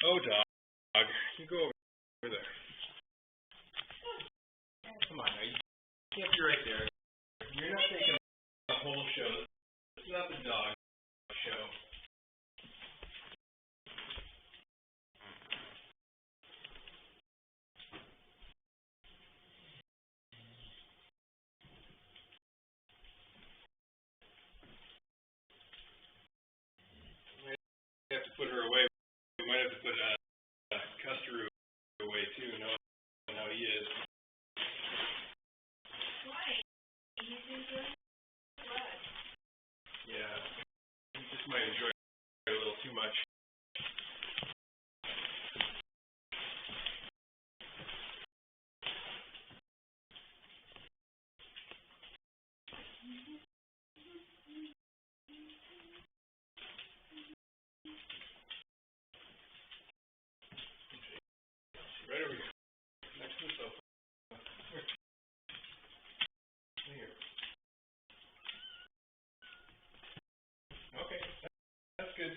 Oh, dog, you go over there. Come on now, you can't be right there. You're not taking the whole show. It's not the dog show. We have to put her away. We might have to put Custer away too, knowing how he is. Why? He's enjoying what? Yeah, he just might enjoy it a little too much. Right over here, next to the sofa. Here. Okay, that's good.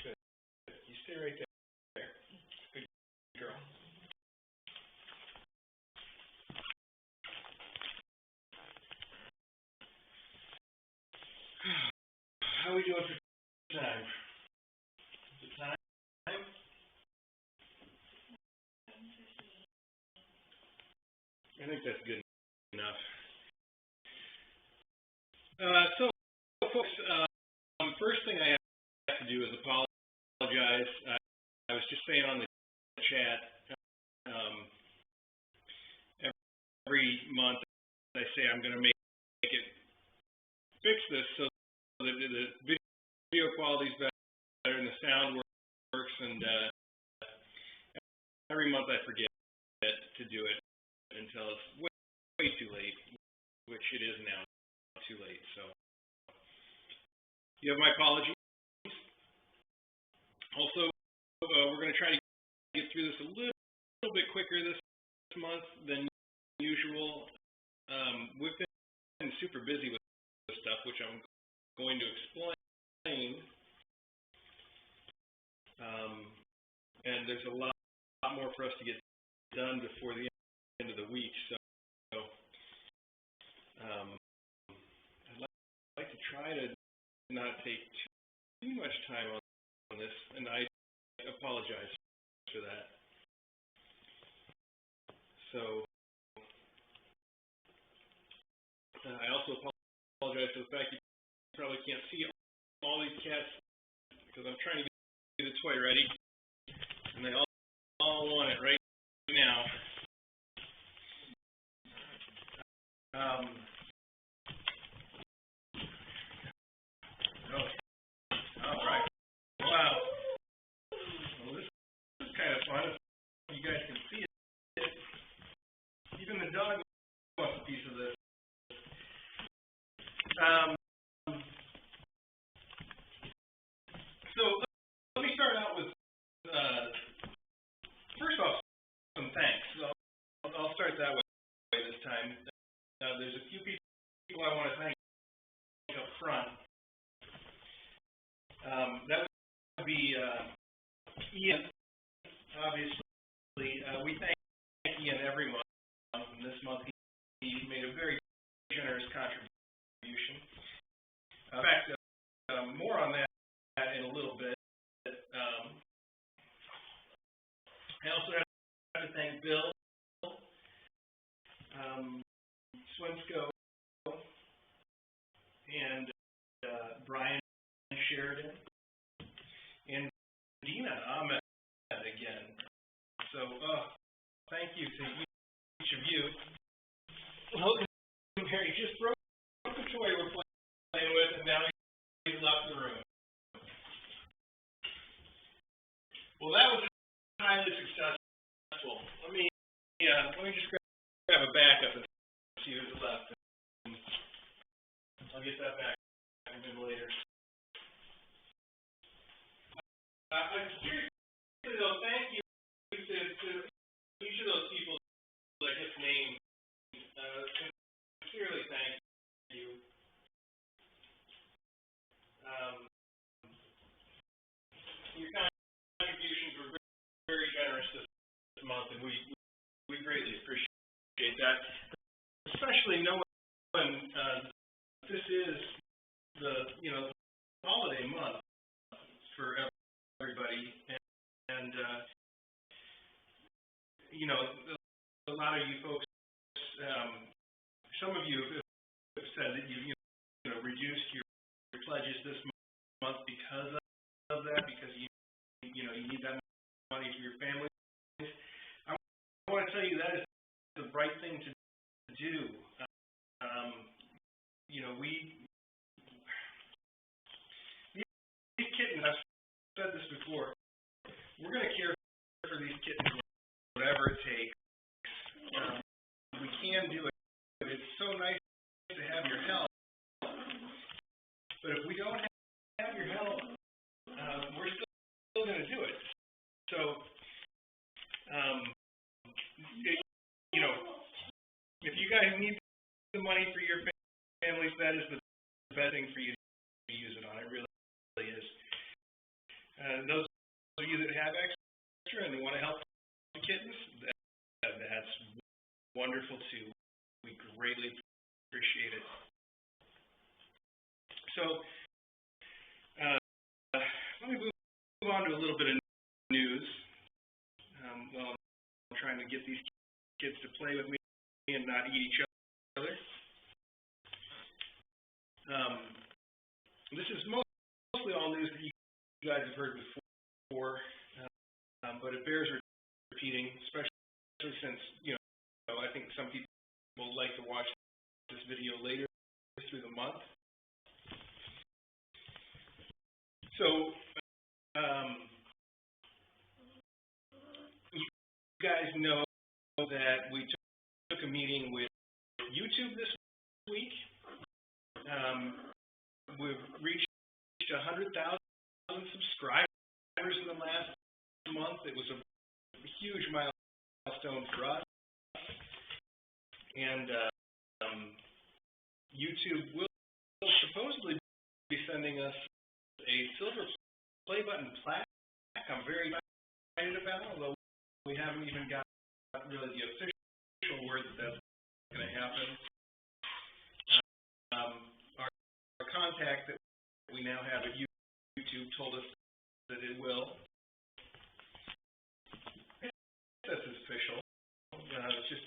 Good. You stay right there. Good girl. How are we doing for time? Is it time? I think that's good enough. So, folks, first thing I have to do is apologize. I was just saying on the chat, every month I say I'm going to make it, fix this so that the video quality is better and the sound works, and every month I forget to do it until it's way too late, which it is now too late. So you have my apologies. Also, we're going to try to get through this a little bit quicker this month than usual. We've been super busy with stuff, which I'm going to explain. And there's a lot more for us to get done before the end of the week. So I'd like to try to not take too much time on this, and I apologize for that. So I also apologize for the fact you probably can't see all these cats because I'm trying to get the toy ready, and they all want it right now. All right. Wow. Well, this is kind of fun. If you guys can see it. Even the dog wants a piece of this. So let me start out with, first off, some thanks. So I'll start that way this time. There's a few people I want to thank up front. That would be Ian, obviously. We thank Ian every month. And this month he made a very generous contribution. In fact, more on that in a little bit. I also have to thank Bill, Swinsko, and Brian Sheridan, and Dina Ahmed again. So, thank you to each of you. Mary just broke the toy we're playing with, and now he's left the room. Well, that was highly successful. Let me just grab a backup and see who's left. And I'll get that back a bit later. Seriously though, thank you to each of those people that I just named. Sincerely thank you. this is the, holiday month for everybody, and a lot of you folks, some of you have said that you reduced your pledges this month because of that, because you need that money for your families. I want to tell you that is the right thing to do. These kittens, I've said this before, we're going to care for these kittens whatever it takes. We can do it. It's so nice to have your help. But if we don't have your help, we're still going to do it. So, if you guys need the money for your families, that is the best thing for you to use it on. It really is. Those of you that have extra and want to help the kittens, that's wonderful too. We greatly appreciate it. So, let me move on to a little bit of news. While I'm trying to get these kids to play with me and not eat each other. This is mostly all news that you guys have heard before, but it bears repeating, especially since, I think some people will like to watch this video later through the month. So, you guys know that we took a meeting with YouTube this week. We've reached 100,000 subscribers in the last month. It was a huge milestone for us. And YouTube will supposedly be sending us a silver play button plaque. I'm very excited about, although we haven't even got really the official word that that's going to happen. Our contact that we now have at YouTube told us that it will. This is official. It's just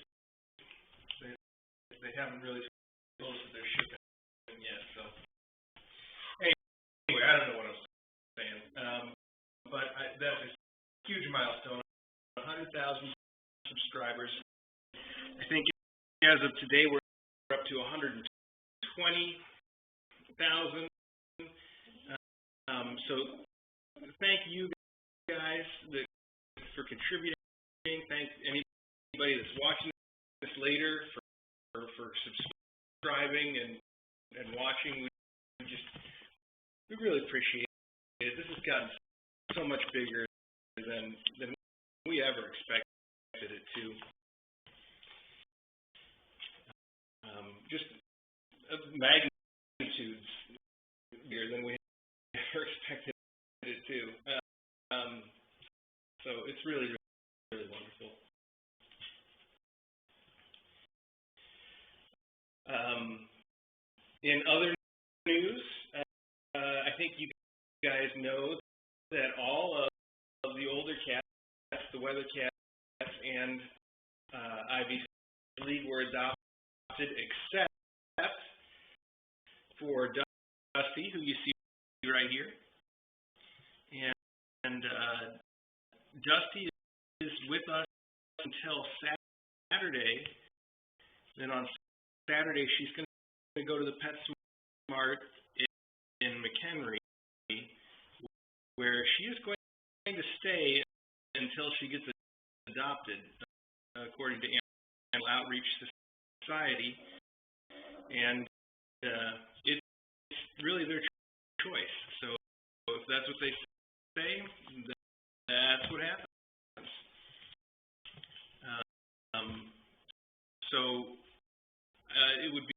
they haven't really told us that they're shipping yet. So anyway, I don't know what I'm saying, but that's a huge milestone. 100,000 subscribers. I think as of today we're up to 120,000. So thank you guys for contributing. Thank anybody that's watching this later for subscribing and watching. We really appreciate it. This has gotten so much bigger than we ever expected it to. Just magnitudes bigger than we ever expected it to. So it's really, really wonderful. In other news, I think you guys know that all of the older cats, the weather cats, and Ivy's League were adopted except for Dusty, who you see right here. And Dusty is with us until Saturday. Then on Saturday, she's going to go to the PetSmart in McHenry, where she is going to stay until she gets adopted, according to Animal Outreach Society. And it's really their choice. So if that's what they say, that's what happens. So it would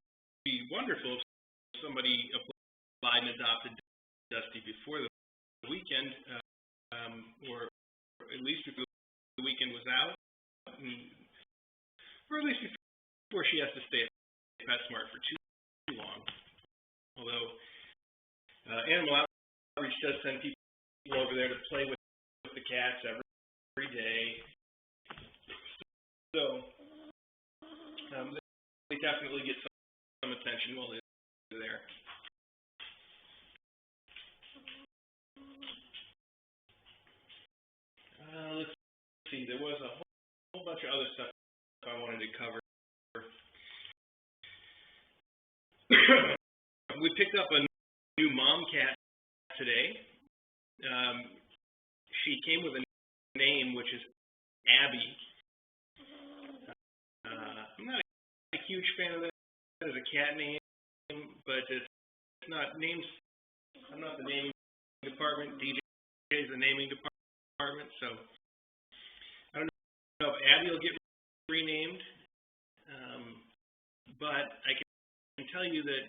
be wonderful if somebody applied and adopted Dusty before the weekend, or at least if the weekend was out, or at least before she has to stay at PetSmart for too long. Although Animal Outreach does send people over there to play with the cats every day. So they definitely get some attention while they're there. Let's see. There was a whole bunch of other stuff I wanted to cover. We picked up a new mom cat today. She came with a name which is Abby. I'm not a huge fan of that as a cat name, but it's not names. I'm not the naming department. DJ is the naming department, so I don't know if Abby will get renamed, but I can tell you that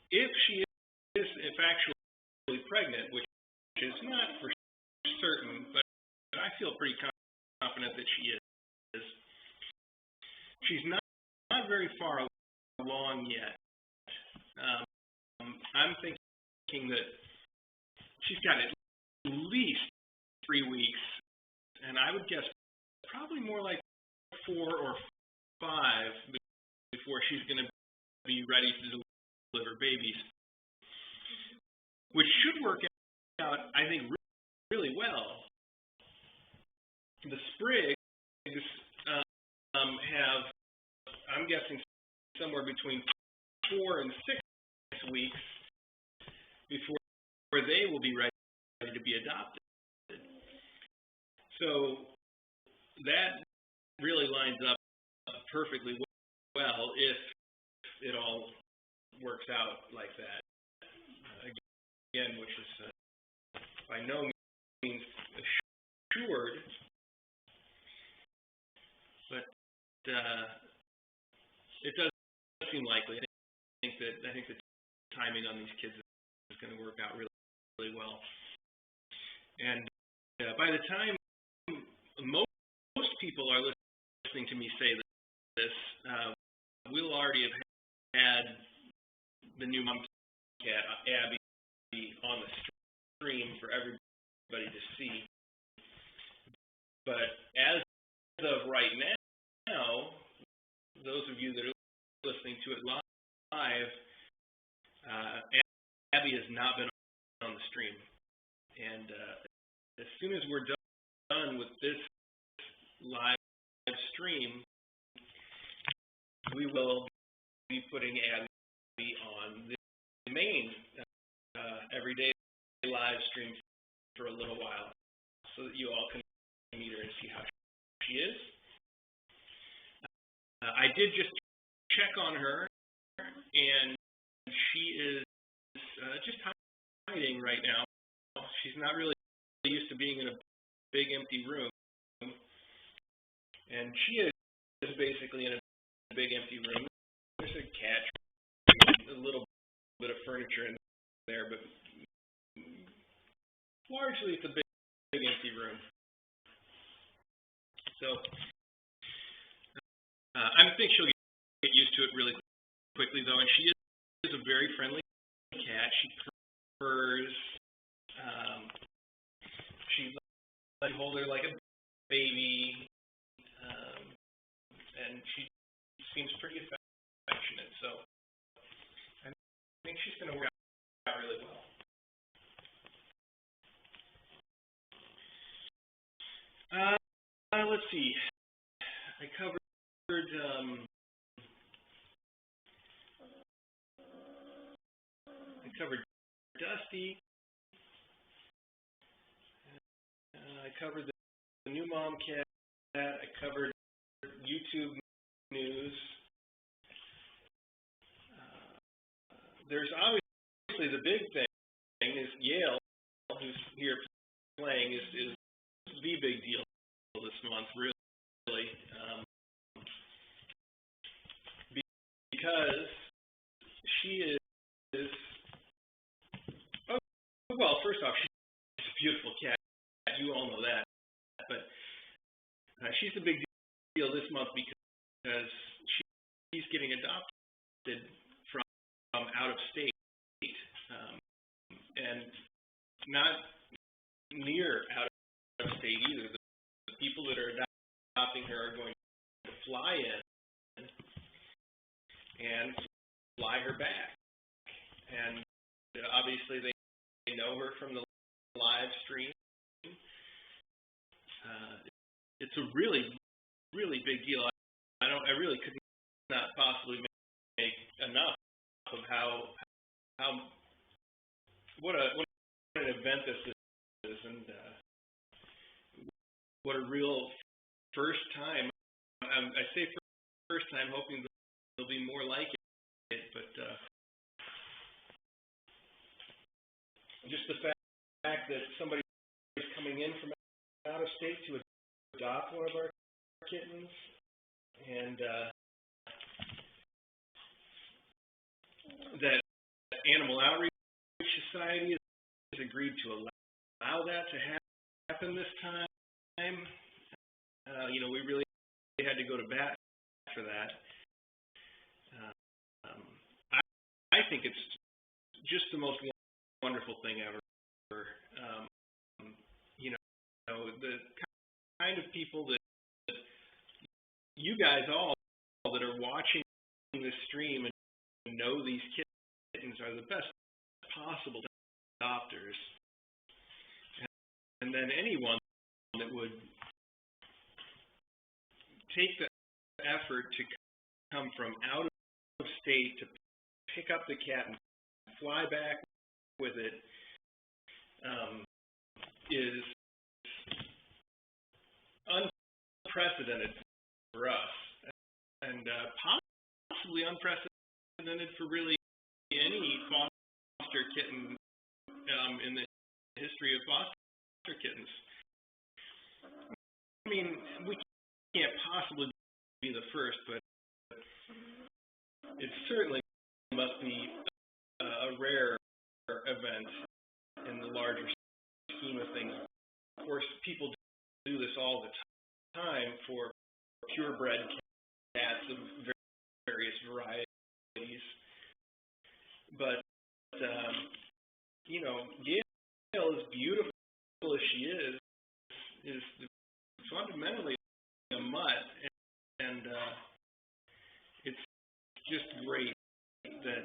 if she is actually pregnant, which is not for certain, but I feel pretty confident that she is. She's not very far along yet. I'm thinking that she's got at least 3 weeks, and I would guess probably more like 4 or 5 before she's going to be ready to deliver babies, which should work out, I think, really well. The Sprigs have, I'm guessing, somewhere between 4 and 6 weeks before they will be ready to be adopted. So that really lines up perfectly well if it all works out like that. Again, which is by no means assured, but it does seem likely. I think the timing on these kids is going to work out really, really well. And by the time most people are listening to me say this, we'll already have had the new mom cat, Abby, on the stream for everybody to see. But as of right now, those of you that are listening to it live, Abby has not been on the stream. And as soon as we're done with this live stream, we will be putting Abby on the main everyday live stream for a little while, so that you all can meet her and see how she is. I did just check on her, and she is just hiding right now. She's not really used to being in a big empty room, and she is basically in a big empty room. There's a cat, a little bit of furniture in there, but largely it's a big empty room. So I think she'll get used to it really quickly, though, and she is a very friendly cat. She purrs. She lets you hold her like a baby, and she seems pretty affectionate. So I think she's going to work out really well. Let's see. I covered Dusty. I covered the new mom cat. I covered YouTube news. There's obviously the big thing is Yale, who's here playing, is the big deal this month, really. Because she is, well, first off, she's a beautiful cat. You all know that. But she's a big deal this month because she's getting adopted. from out of state, and not near out of state either. The people that are adopting her are going to fly in and fly her back. And obviously they know her from the live stream. It's a really, really big deal. I really could not possibly make enough of what an event this is, and what a real first time. I say first time, hoping there'll be more like it, but just the fact that somebody is coming in from out of state to adopt one of our kittens, and that Animal Outreach Society has agreed to allow that to happen this time. We really had to go to bat for that. I think it's just the most wonderful thing ever. The kind of people that you guys all that are watching this stream and know these kittens are the best possible adopters. And then anyone that would take the effort to come from out of state to pick up the cat and fly back with it is unprecedented for us, and possibly unprecedented for really any foster kitten in the history of foster kittens. I mean, we can't possibly be the first, but it certainly must be a rare event in the larger scheme of things. Of course, people do this all the time for purebred cats of various varieties, but Gail, as beautiful as she is fundamentally a mutt, and it's just great that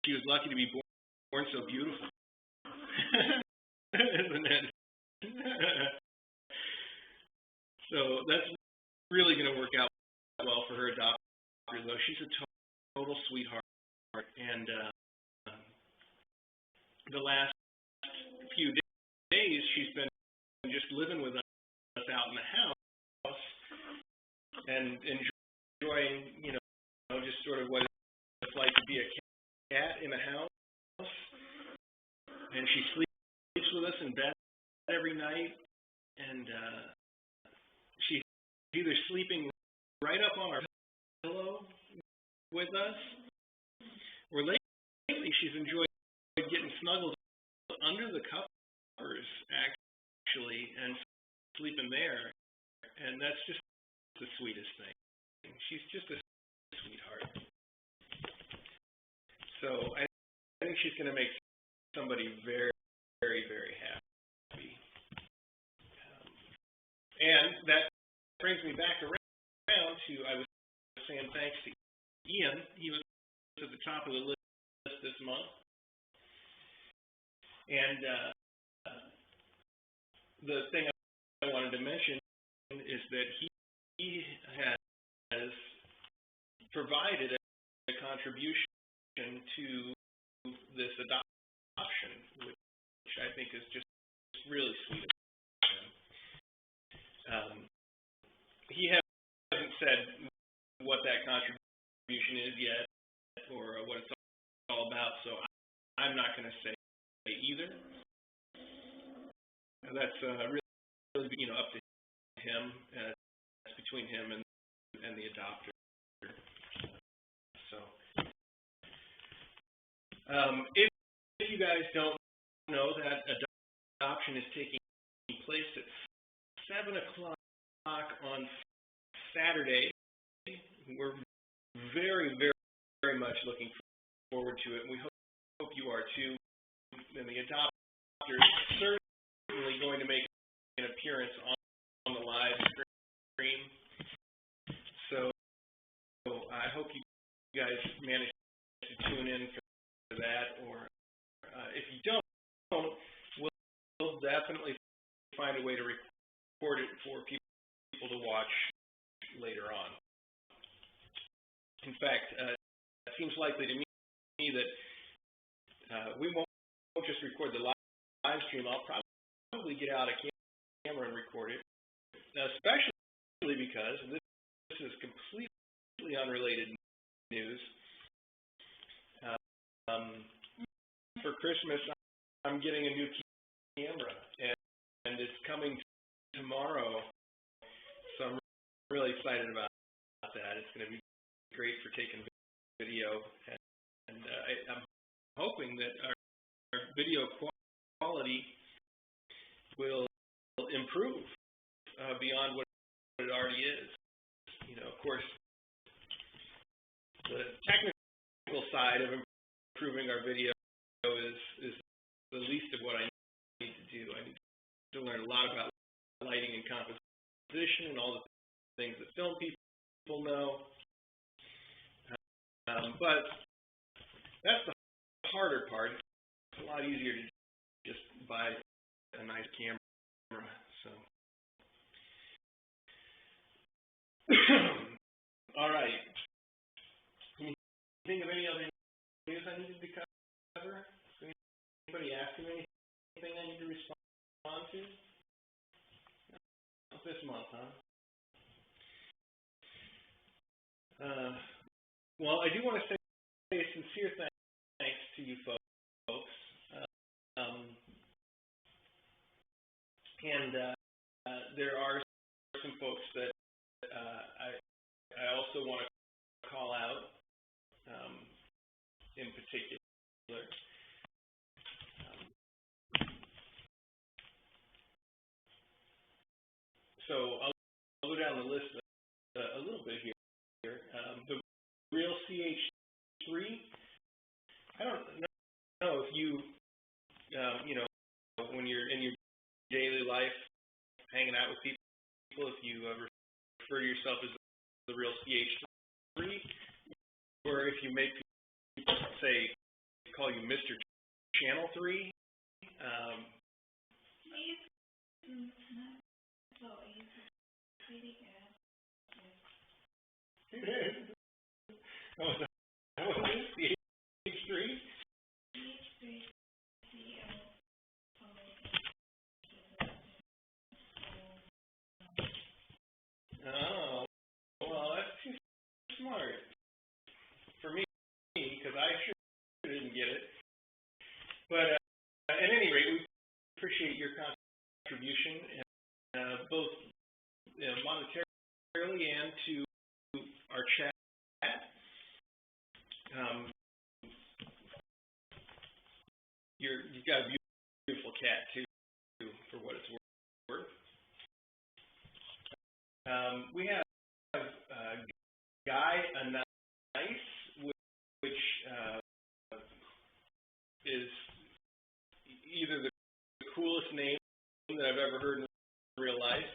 she was lucky to be born so beautiful. Isn't it? So that's really going to work out well for her adopter, though. She's a total sweetheart, and the last few days she's been just living with us out in the house and enjoying, just sort of what it's like to be a cat in a house. And she sleeps with us in bed every night, and she's either sleeping right up on our pillow with us, or lately she's enjoyed getting snuggled under the covers, actually, and sleeping there. And that's just the sweetest thing. She's just a sweetheart. So I think she's going to make somebody very, very, very happy. And that brings me back around to, I was saying thanks to Ian. He was at the top of the list this month. And the thing I wanted to mention is that he has provided a contribution to this adoption, which I think is just really sweet of him. He hasn't said what that contribution is yet, or what it's all about, so I'm not going to say either. That's really up to him. It's between him and the adopter. So, if you guys don't know, that adoption is taking place at 7 o'clock on Saturday. We're very, very, very much looking forward to it, and we hope you are too. And the adopters are certainly going to make an appearance on the live stream. So I hope you guys manage to tune in for that, or if you don't, we'll definitely find a way to record it for people to watch later on. In fact, it seems likely to me that we won't just record the live stream. I'll probably get out a camera and record it, especially because, and this is completely unrelated news, for Christmas I'm getting a new camera, and it's coming tomorrow, so I'm really excited about that. It's going to be great for taking video, and I'm hoping that our video quality will improve beyond what it already is. You know, of course, the technical side of improving our video is the least of what I need to do. I need to learn a lot about lighting and composition and all the things that film people know. But that's the harder part. It's a lot easier to just buy a nice camera. So, all right. Can you think of any other news I needed to cover? Anybody asking anything I need to respond to? Not this month, huh? Well, I do want to say a sincere thanks to you folks. And there are some folks that I also want to call out in particular. So I'll go down the list a little bit here. The real CH3. I don't know if you, you know, when you're in your daily life, hanging out with people, if you refer to yourself as the real CH3, or if you make people call you Mr. Channel 3. Oh, that was CH3? Oh, well, that's too smart for me, because I sure didn't get it. But at any rate, we appreciate your contribution, both monetarily and to our chat. You've got a beautiful cat too, for what it's worth. We have Guy a Nice, which is either the coolest name that I've ever heard in real life,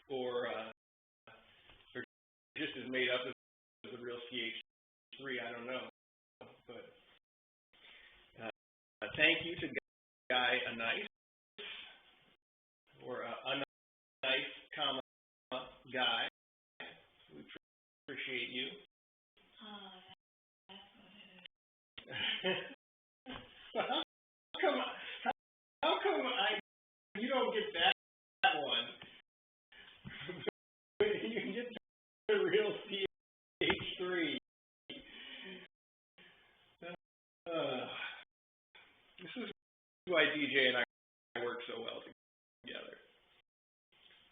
or just as made up as the real CH3. I don't know, but thank you to Guy a Nice, or a nice, comma, Guy. We appreciate you. How come you don't get that one? You can get the real CH3. This is why DJ and I work so well together.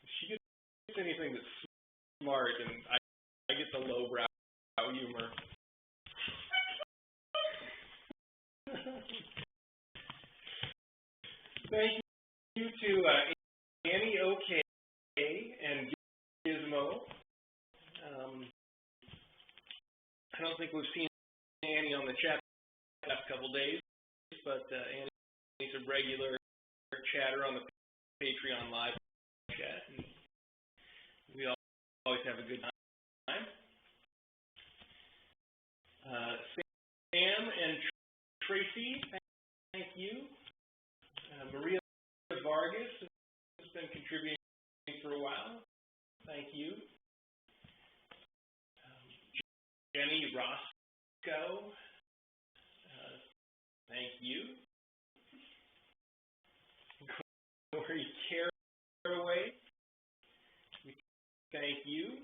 If she gets anything that's smart, and I get the lowbrow humor. Thank you to Annie OK and Gizmo I don't think we've seen Annie on the chat the last couple days, but Annie's a regular chatter on the Patreon live chat, and we always have a good time. Sam and Tracy, thank you. Maria Vargas has been contributing for a while. Thank you. Jenny Roscoe, thank you. Corey Caraway, thank you.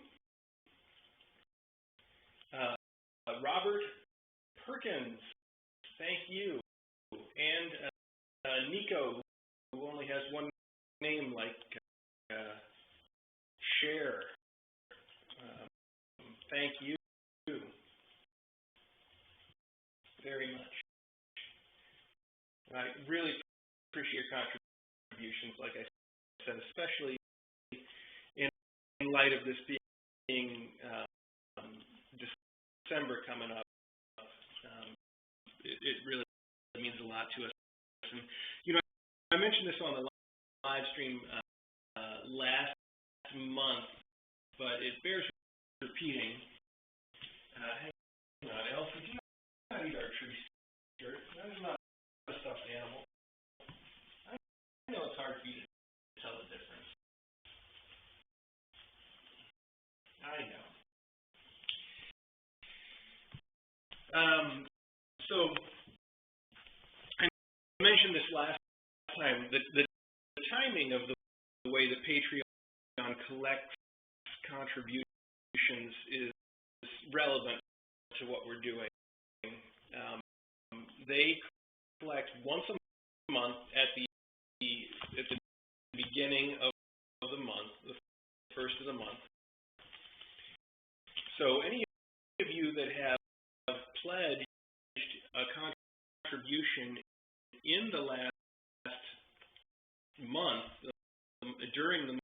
Robert Perkins, thank you. And Nico, who only has one name like Cher, thank you very much. I really appreciate your contributions, like I said, especially in light of this being December coming up. It really means a lot to us. And, you know, I mentioned this on the live stream last month, but it bears repeating. Hang on, Elsie, do you not eat our tree skirt? That is not a stuffed animal. I know it's hard for you to tell the difference. I know. So I mentioned this last time, that the timing of the way that Patreon collects contributions is relevant to what we're doing. They collect once a month at the beginning of the month, the first of the month. So any of you that have pledged a contribution in the last month, during the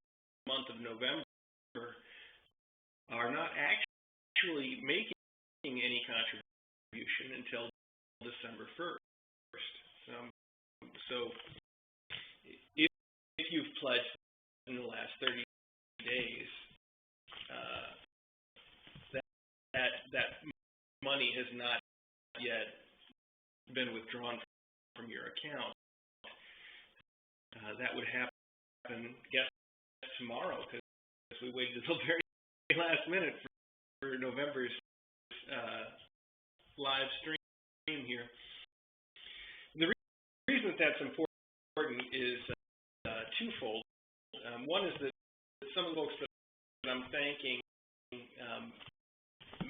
month of November, are not actually making any contribution until December 1st. So if you've pledged in the last 30 days, that money has not yet been withdrawn from your account. That would happen, guess, tomorrow, because we waited until the very last minute for November's live stream here. The reason that that's important is twofold. One is that some of the folks that I'm thanking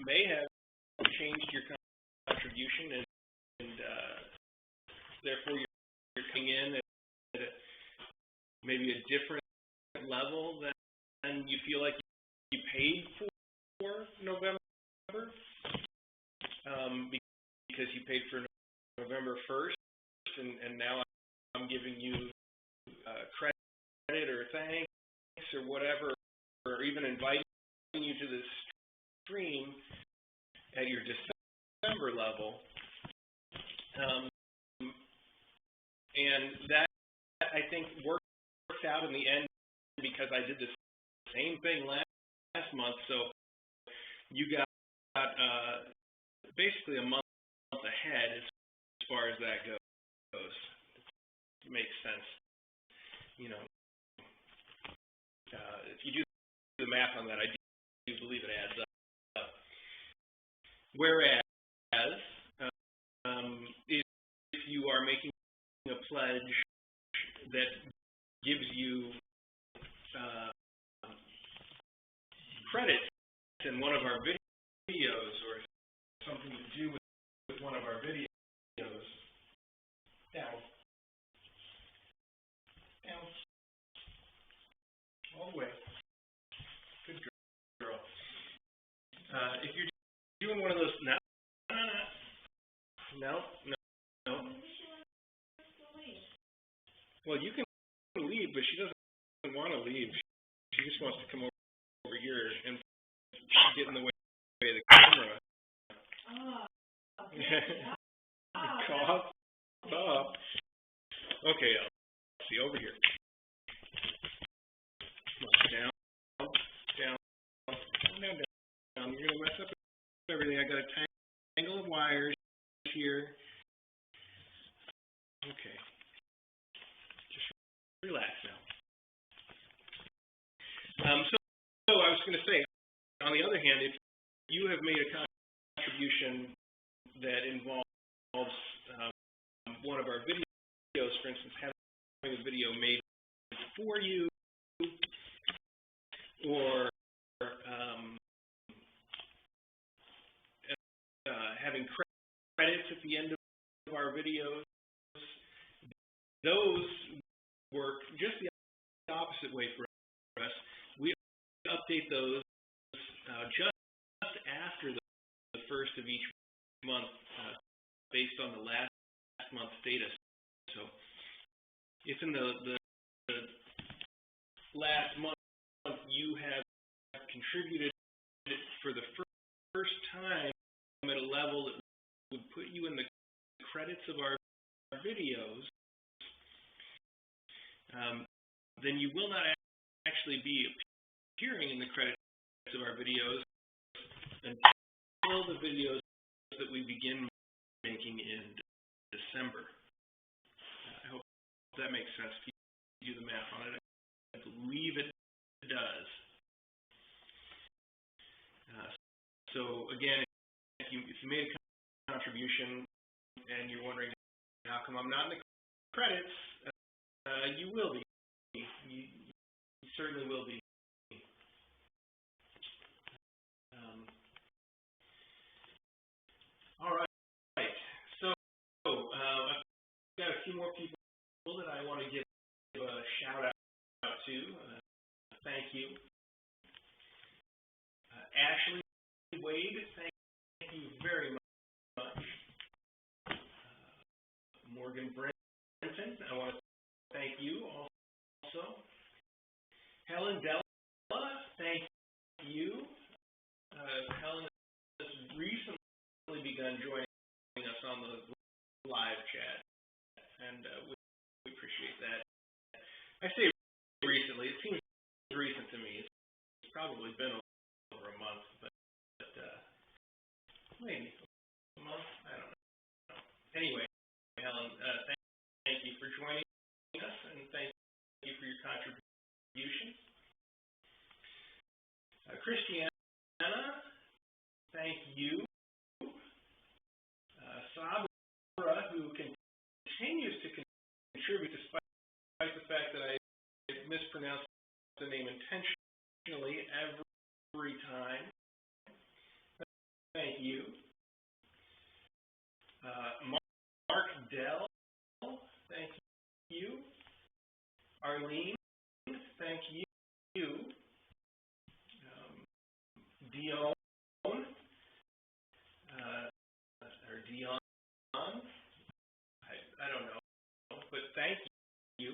may have changed your contribution, and therefore you're coming in at maybe a different level than you feel like you paid for November, because you paid for November 1st, and now I'm giving you credit or thanks or whatever, or even inviting you to this stream at your December level. And that, I think, worked out in the end because I did the same thing last month. So you got basically a month ahead as far as that goes. It makes sense. You know, if you do the math on that, I do believe it adds up. Whereas, if you are making a pledge that gives you credit in one of our videos, or something to do with one of our videos, down, all the way. Good girl. If you're doing one of those, no. Well, you can leave, but she doesn't want to leave. She just wants to come over here and get in the way of the camera. Cough up. Okay, let's see over here. Down, down, down, down. You're gonna mess up everything. I got a tangle of wires here. Okay. Just relax now. So I was going to say, on the other hand, if you have made a contribution that involves one of our videos, for instance, having a video made for you, or having credits at the end of our videos, those work just the opposite way for us. We update those just after the first of each month, based on the last month's data. So if in the last month you have contributed for the first time at a level that would put you in the credits of our videos, then you will not actually be appearing in the credits of our videos until the videos that we begin making in December. I hope that makes sense to you, do the math on it. I believe it does. So again, if you made a contribution and you're wondering how come I'm not in the credits, you will be. You certainly will be. All right. So I've got a few more people that I want to give a shout out to. Thank you. Ashley Wade, thank you very much. Morgan Brenton, I want to thank you also. Helen Della, thank you. Helen has recently begun joining us on the live chat, and we appreciate that. I say recently, it seems recent to me. It's probably been over a month, but maybe a month, I don't know. Anyway, Helen, thank you for joining us, and thank you for your contributions. Christiana, thank you. Sabra, who continues to contribute despite the fact that I mispronounce the name intentionally every time. Thank you. Mark Dell, thank you. Arlene, thank you. Dion, or Dion, I don't know, but thank you.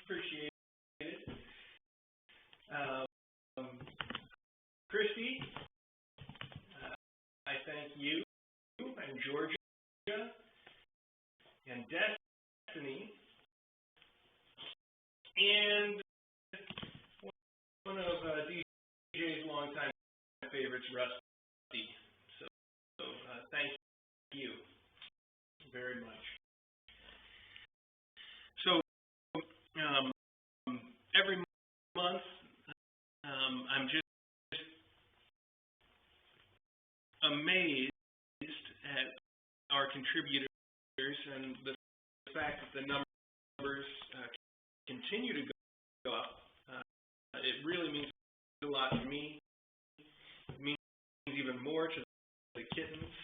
Appreciate it. Christy, I thank you, and Georgia, and Destiny, and one of DJ's longtime favorites, Rusty. So thank you very much. So every month, I'm just amazed at our contributors and the fact that the numbers continue to go up. It really means a lot to me. It means even more to the kittens.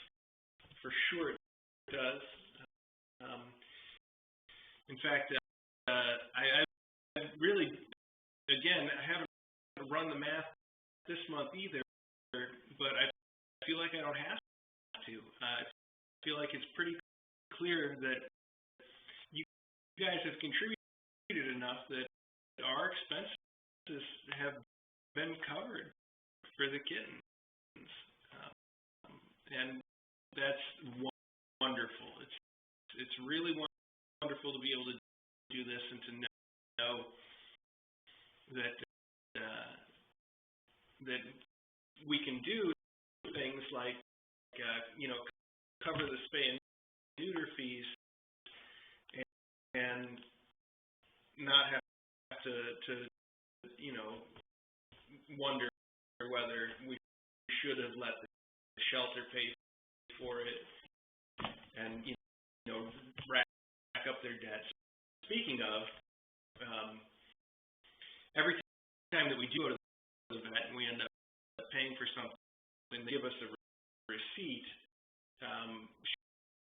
For sure it does. In fact, I really, again, I haven't run the math this month either, but I feel like I don't have to. I feel like it's pretty clear that you guys have contributed enough that our expenses have been covered for the kittens. And that's wonderful. It's really wonderful to be able to do this and to know that that we can do things like cover the spay and neuter fees and not have to wonder whether we should have let the shelter pay for it and rack up their debts. Speaking of, every time that we do go to the vet and we end up paying for something, they give us a receipt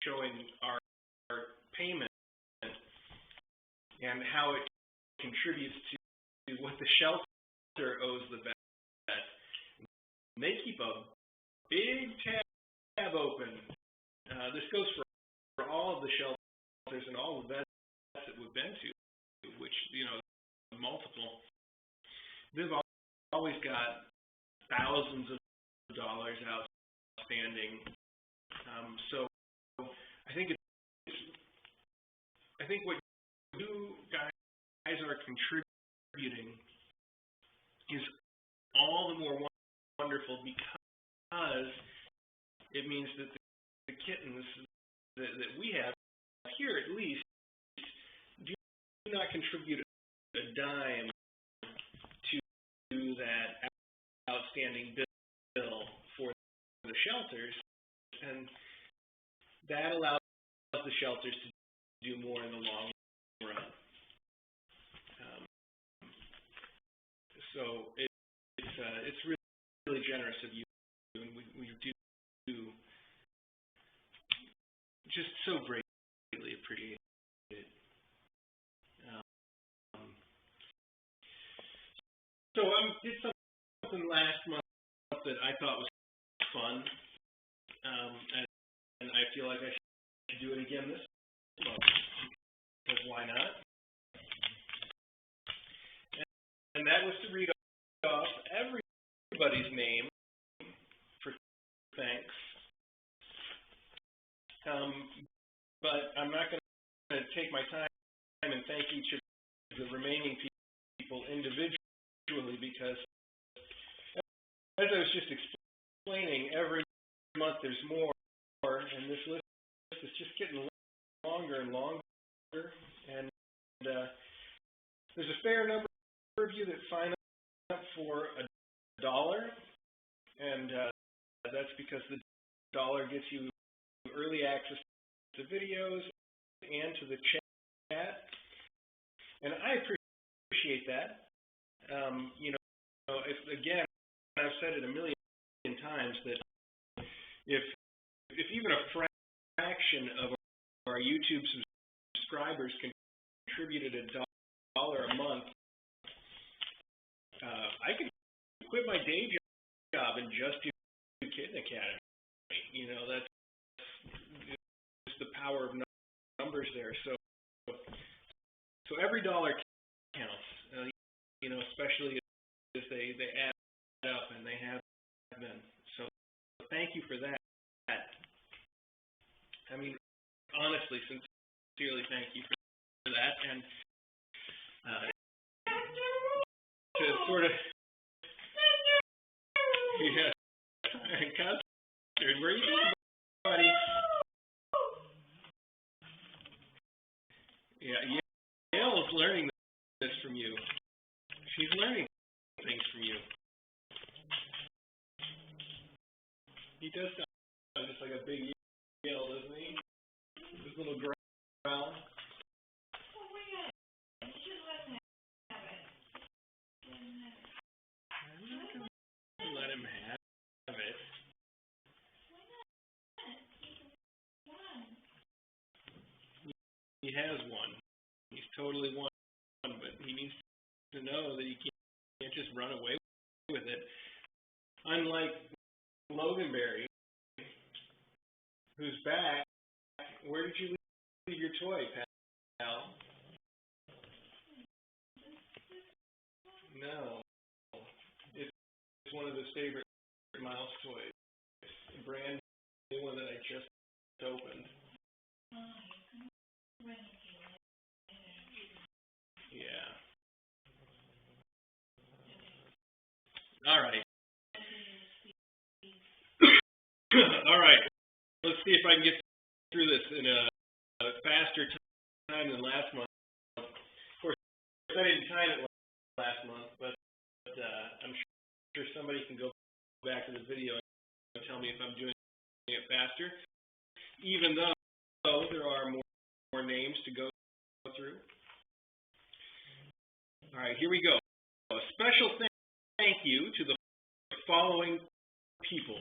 showing our payment and how it contributes to what the shelter owes the vet. And they keep a big tab open. This goes for all of the shelters and all the vets that we've been to, which, multiple. They've always got thousands of dollars outstanding. So I think what you guys are contributing is all the more wonderful because it means that the kittens that we have here, at least, do not contribute a dime to that outstanding bill for the shelters, and that allows the shelters to do more in the long run. So it's really generous of you, and we do just so greatly appreciate it. So I did something last month that I thought was fun, and I feel like I should do it again this month, because why not? And that was to read off everybody's name for thanks. But I'm not going to take my time and thank each of the remaining people individually, because as I was just explaining, every month there's more, and this list is just getting longer and longer, and there's a fair number of you that sign up for $1, and that's because the $1 gets you early access to videos and to the chat, and I appreciate that. Again, I've said it a million times that if even a fraction of our YouTube subscribers contributed $1 a month, I could quit my day job and just do Kitten Academy. That's just the power of numbers there. So every $1 counts. Especially if they add up, and they have been. So thank you for that. I mean, honestly, sincerely, thank you for that. And to sort of, Custard, where are you going, buddy? Yeah, Yale's learning this from you. She's learning things from you. He does sound just like a big Yale, doesn't he? His little growl. Oh, my God. You should let him have it. Let him have it. Why not? He's won. He has won. He's totally won, but he needs to know that he can't just run away with it. Unlike Loganberry, who's back, where did you leave your toy, pal? No. It's one of his favorite Miles Toys. A brand new one that I just opened. Yeah. All right. All right. Let's see if I can get through this in a faster time than last month. Of course, I didn't time it last month, but I'm sure somebody can go back to the video and tell me if I'm doing it faster, even though there are more names to go through. All right, here we go. A special thank you to the following people.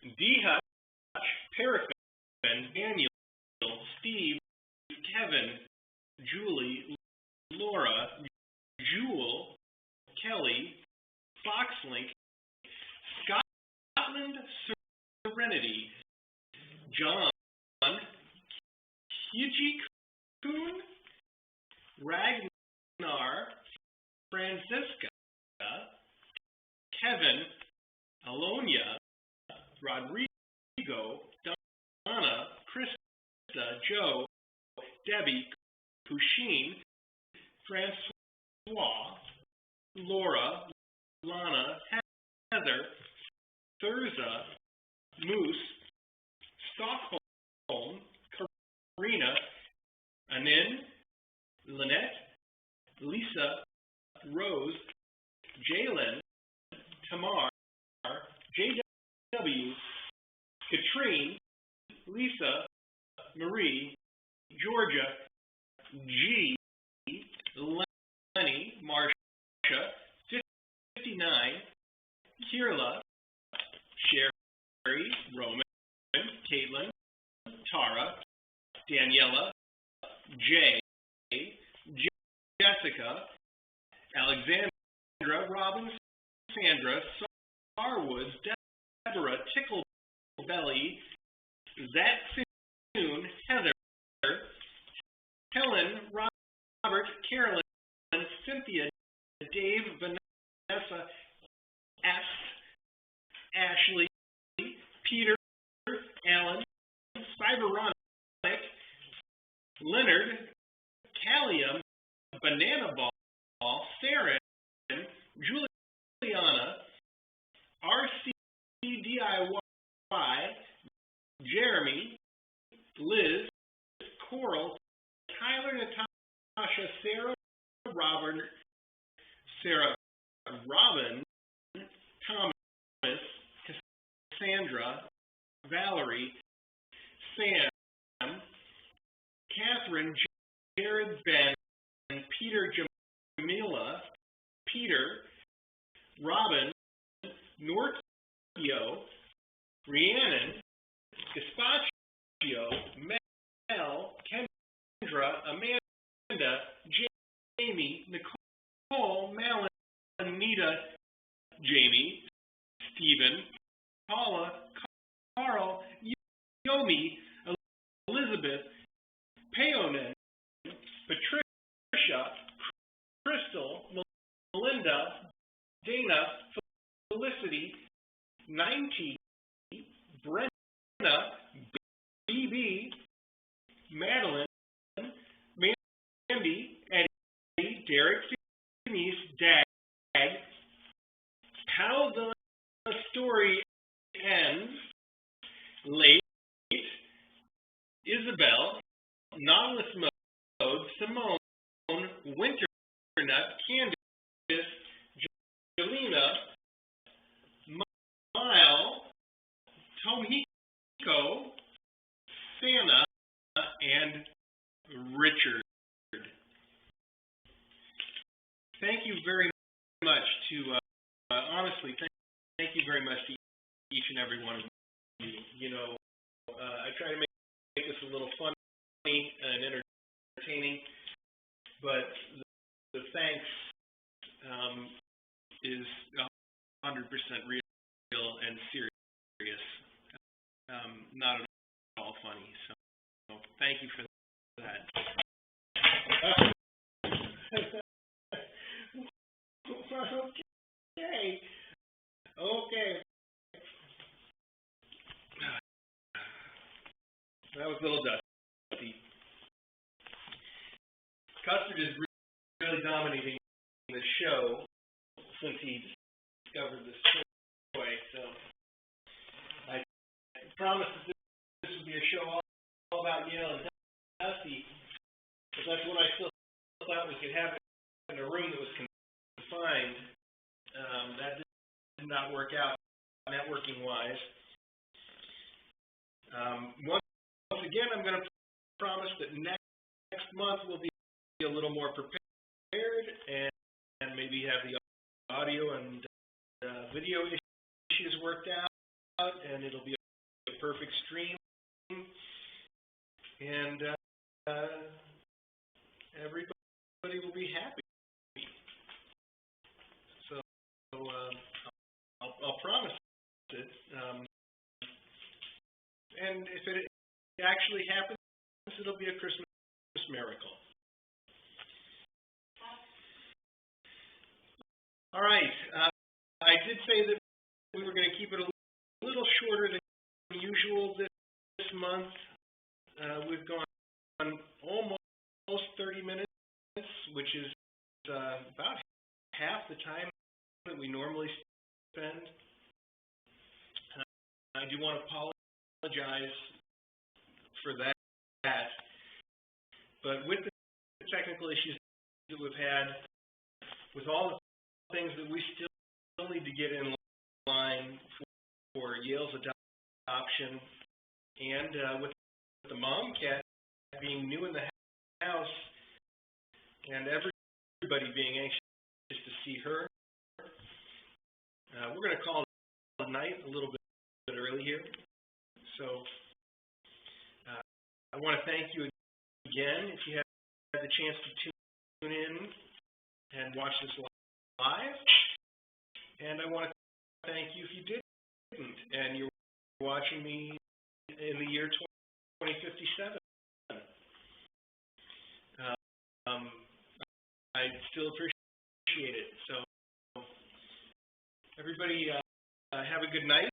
D. Hutch, Paraffin, Daniel, Steve, Kevin, Julie, Laura, Jewel, Kelly, Foxlink, Scotland Serenity, John, Hyuji-kun, Ragnar, Francisca, Kevin, Alonia, Rodrigo, Donna, Krista, Joe, Debbie, Pusheen, Francois, Laura, Lana, Heather, Thurza, Moose, Stockholm, Karina, Anin, Lynette, Lisa, Rose, Jalen, Tamar, JW, Katrine, Lisa, Marie, Georgia, G, Lenny, Marcia, 59, Kirla, Sherry, Roman, Caitlin, Tara, Daniela, Jay, Jessica, Alexandra, Robin, Sandra, Starwood, Deborah, Ticklebelly, Zach Soon, Heather, Helen, Robert, Carolyn, Cynthia, Dave, Vanessa, S, Ashley, Peter, Alan, Cyberonic, Leonard, Callium, Banana Ball, Sarah, Juliana, RCDIY, Jeremy, Liz, Coral, Tyler, Natasha, Sarah, Robin, Thomas, Cassandra, Valerie, Sam, Catherine, Jared, Ben, Peter, Jamila, Peter, Robin, Nortio, Rhiannon, Gazpacho, Mel, Kendra, Amanda, Jamie, Nicole, Malin, Anita, Jamie, Stephen, Paula, Carl, Yomi, Elizabeth, Paonen, Patricia, Crystal, Melinda, Dana, Felicity, 90, Brenda, BB, Madeline, Mandy, Eddie, Derek, Denise, Dag, How the Story Ends, Late, Isabel, Nautilus Mode, Simone, Winternut, Candace, Jelena, Mile, Tomiko, Santa, and Richard. Thank you very much to, honestly, thank you very much to each and every one of you. You know, I try to make this a little funny and entertaining, but the thanks is 100% real and serious, not at all funny. So thank you for that. Okay. Okay. That was a little dusty. Custard is really dominating the show since he discovered this toy. So I promised that this would be a show all about Yale and Dusty, but that's what I still thought we could have in a room that was confined. That did not work out networking-wise. Once again, I'm going to promise that next month we'll be a little more prepared and maybe have the audio and video issues worked out, and it'll be a perfect stream, and everybody will be happy. So I'll promise it. And if it actually happens, it'll be a Christmas miracle. All right. I did say that we were going to keep it a little shorter than usual this month. We've gone almost 30 minutes, which is about half the time that we normally spend. I do want to apologize for that. But with the technical issues that we've had, with all the things that we still need to get in line for Yale's adoption, and with the mom cat being new in the house, and everybody being anxious to see her, we're going to call it a night a little bit early here. So I want to thank you again if you had the chance to tune in and watch this live. And I want to thank you if you didn't and you're watching me in the year 2057. I still appreciate it. So everybody have a good night.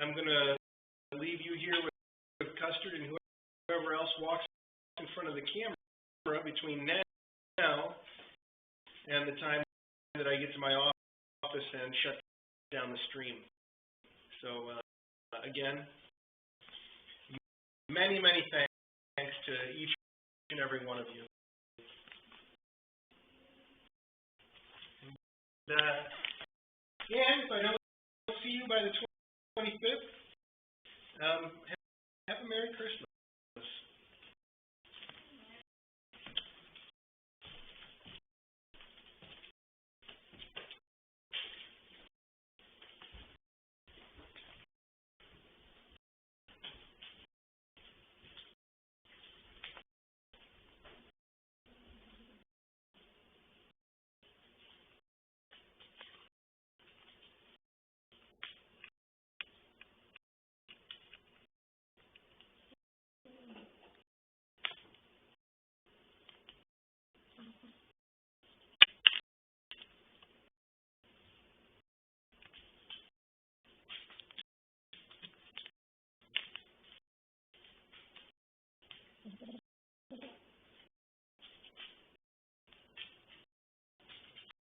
I'm going to leave you here with Custard and whoever else walks in front of the camera between now and the time that I get to my office and shut down the stream. So again, many thanks to each and every one of you. And if I don't see you by the 25th, have a Merry Christmas.